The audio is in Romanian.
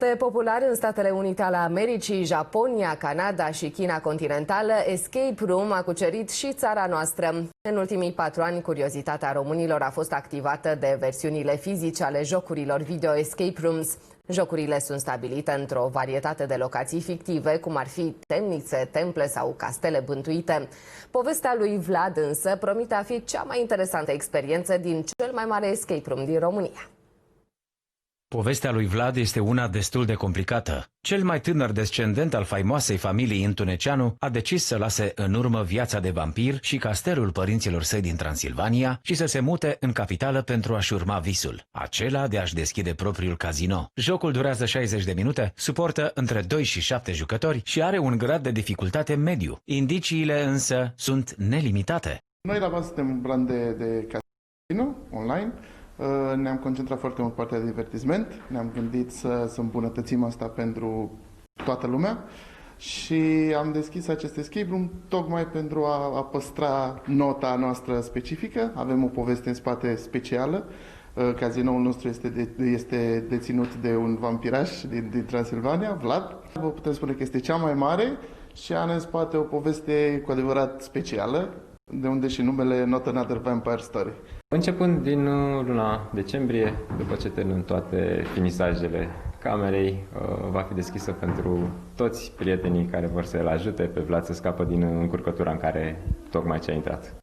Este popular în Statele Unite ale Americii, Japonia, Canada și China continentală. Escape Room a cucerit și țara noastră. În ultimii 4 ani, curiozitatea românilor a fost activată de versiunile fizice ale jocurilor video Escape Rooms. Jocurile sunt stabilite într-o varietate de locații fictive, cum ar fi temnițe, temple sau castele bântuite. Povestea lui Vlad însă promite a fi cea mai interesantă experiență din cel mai mare escape room din România. Povestea lui Vlad este una destul de complicată. Cel mai tânăr descendent al faimoasei familii Întuneceanu a decis să lase în urmă viața de vampir și castelul părinților săi din Transilvania și să se mute în capitală pentru a-și urma visul, acela de a-și deschide propriul casino. Jocul durează 60 de minute, suportă între 2 și 7 jucători și are un grad de dificultate mediu. Indiciile însă sunt nelimitate. Noi la bază suntem un brand de casino online. Ne-am concentrat foarte mult pe partea de divertisment, ne-am gândit să îmbunătățim asta pentru toată lumea și am deschis acest escape room tocmai pentru a păstra nota noastră specifică. Avem o poveste în spate specială. Cazinoul nostru este deținut de un vampiraș din Transilvania, Vlad. Vă putem spune că este cea mai mare și are în spate o poveste cu adevărat specială, de unde și numele Not Another Vampire Story. Începând din luna decembrie, după ce termin toate finisajele camerei, va fi deschisă pentru toți prietenii care vor să-l ajute pe Vlad să scapă din încurcătura în care tocmai ce a intrat.